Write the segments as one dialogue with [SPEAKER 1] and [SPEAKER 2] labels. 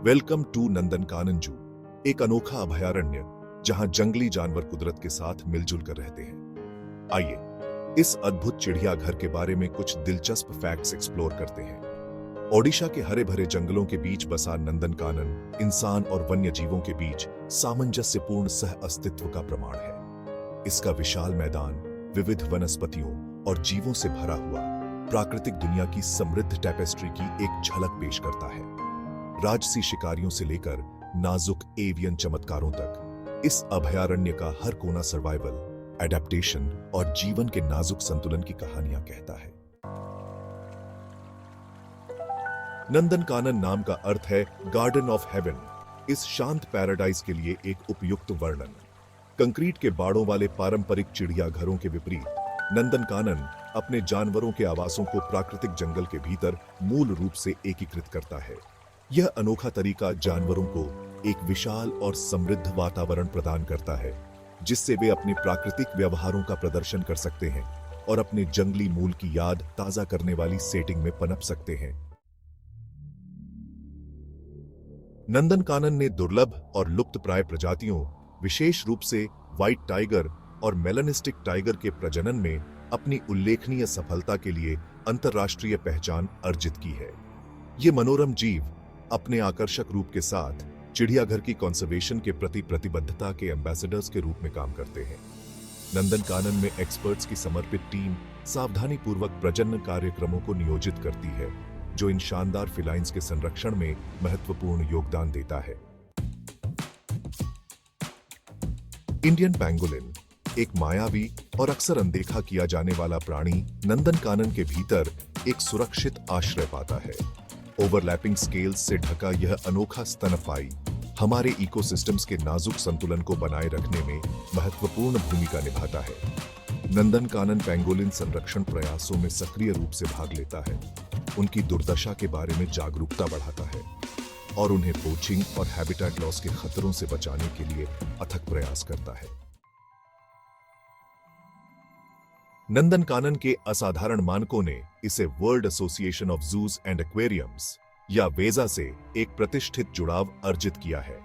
[SPEAKER 1] Welcome to Nandankanan जू, एक अनोखा अभयारण्य जहां जंगली जानवर कुदरत के साथ मिलजुल कर रहते हैं। आइए इस अद्भुत चिड़ियाघर के बारे में कुछ दिलचस्प फैक्ट्स एक्सप्लोर करते हैं। ओडिशा के हरे भरे जंगलों के बीच बसा नंदनकानन इंसान और वन्य जीवों के बीच सामंजस्यपूर्ण सह अस्तित्व का प्रमाण है। इसका विशाल मैदान विविध वनस्पतियों और जीवों से भरा हुआ प्राकृतिक दुनिया की समृद्ध टेपेस्ट्री की एक झलक पेश करता है। राजसी शिकारियों से लेकर नाजुक एवियन चमत्कारों तक इस अभयारण्य का हर कोना सर्वाइवल, एडेप्टेशन और जीवन के नाजुक संतुलन की कहानियां कहता है। नंदनकानन नाम का अर्थ है गार्डन ऑफ हेवन। इस शांत पैराडाइज के लिए एक उपयुक्त वर्णन। कंक्रीट के बाड़ों वाले पारंपरिक चिड़ियाघरों के विपरीत नंदनकानन अपने जानवरों के आवासों को प्राकृतिक जंगल के भीतर मूल रूप से एकीकृत करता है। यह अनोखा तरीका जानवरों को एक विशाल और समृद्ध वातावरण प्रदान करता है, जिससे वे अपने प्राकृतिक व्यवहारों का प्रदर्शन कर सकते हैं और अपने जंगली मूल की याद ताजा करने वाली सेटिंग में पनप सकते हैं। नंदनकानन ने दुर्लभ और लुप्तप्राय प्रजातियों, विशेष रूप से व्हाइट टाइगर और मेलानिस्टिक टाइगर के प्रजनन में अपनी उल्लेखनीय सफलता के लिए अंतर्राष्ट्रीय पहचान अर्जित की है। ये मनोरम जीव अपने आकर्षक रूप के साथ चिड़ियाघर की कंजर्वेशन के प्रति प्रतिबद्धता के एम्बेसडर्स के रूप में काम करते हैं। नंदनकानन में एक्सपर्ट्स की समर्पित टीम सावधानीपूर्वक प्रजनन कार्यक्रमों को नियोजित करती है, जो इन शानदार फिलाइंस के संरक्षण में महत्वपूर्ण योगदान देता है। इंडियन पैंगोलिन, एक मायावी और अक्सर अनदेखा किया जाने वाला प्राणी, नंदनकानन के भीतर एक सुरक्षित आश्रय पाता है। ओवरलैपिंग स्केल्स से ढका यह अनोखा स्तनपायी हमारे इकोसिस्टम्स के नाजुक संतुलन को बनाए रखने में महत्वपूर्ण भूमिका निभाता है। नंदनकानन पैंगोलिन संरक्षण प्रयासों में सक्रिय रूप से भाग लेता है, उनकी दुर्दशा के बारे में जागरूकता बढ़ाता है और उन्हें पोचिंग और हैबिटेट लॉस के खतरों से बचाने के लिए अथक प्रयास करता है। नंदनकानन के असाधारण मानकों ने इसे world association of zoos and aquariums या वेजा से एक प्रतिष्ठित जुड़ाव अर्जित किया है।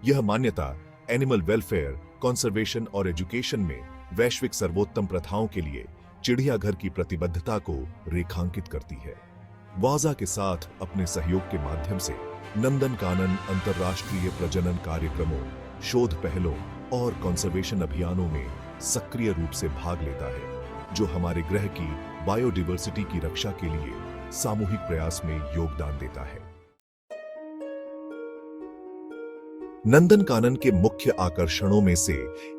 [SPEAKER 1] यह मान्यता एनिमल वेलफेयर, कंजर्वेशन और एजुकेशन में वैश्विक सर्वोत्तम प्रथाओं के लिए चिड़ियाघर की प्रतिबद्धता को रेखांकित करती है। वाजा के साथ अपने सहयोग के माध्यम से नंदनकानन अंतर्राष्ट्रीय प्रजनन कार्यक्रमों, शोध पहलों और कंजर्वेशन अभियानों में सक्रिय रूप से भाग लेता है, जो हमारे ग्रह की बायोडायवर्सिटी की रक्षा के लिए सामूहिक प्रयास में योगदान देता है। नंदनकानन के मुख्य आकर्षणों में से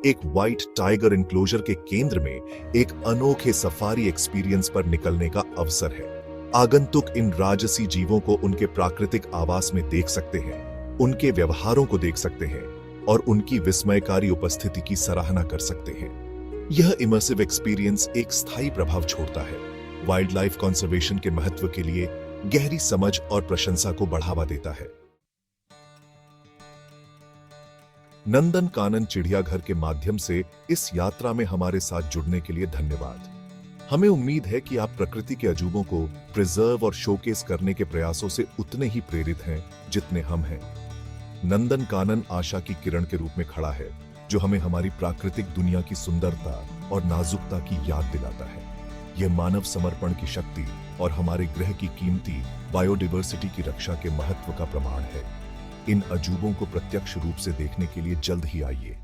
[SPEAKER 1] एक व्हाइट टाइगर इंक्लोजर के केंद्र में एक अनोखे सफारी एक्सपीरियंस पर निकलने का अवसर है। आगंतुक इन राजसी जीवों को उनके प्राकृतिक आवास में देख सकते हैं, उनके व्यवहारों को देख सकते हैं और उनकी विस्मयकारी उपस्थिति की सराहना कर सकते हैं। यह इमर्सिव एक्सपीरियंस एक स्थायी प्रभाव छोड़ता है, वाइल्ड लाइफ कंजर्वेशन के महत्व के लिए गहरी समझ और प्रशंसा को बढ़ावा देता है। नंदनकानन चिड़ियाघर के माध्यम से इस यात्रा में हमारे साथ जुड़ने के लिए धन्यवाद। हमें उम्मीद है कि आप प्रकृति के अजूबों को प्रिजर्व और शोकेस करने के प्रयासों से उतने ही प्रेरित हैं जितने हम हैं। नंदनकानन आशा की किरण के रूप में खड़ा है, जो हमें हमारी प्राकृतिक दुनिया की सुंदरता और नाजुकता की याद दिलाता है। यह मानव समर्पण की शक्ति और हमारे ग्रह की कीमती बायोडायवर्सिटी की रक्षा के महत्व का प्रमाण है। इन अजूबों को प्रत्यक्ष रूप से देखने के लिए जल्द ही आइए।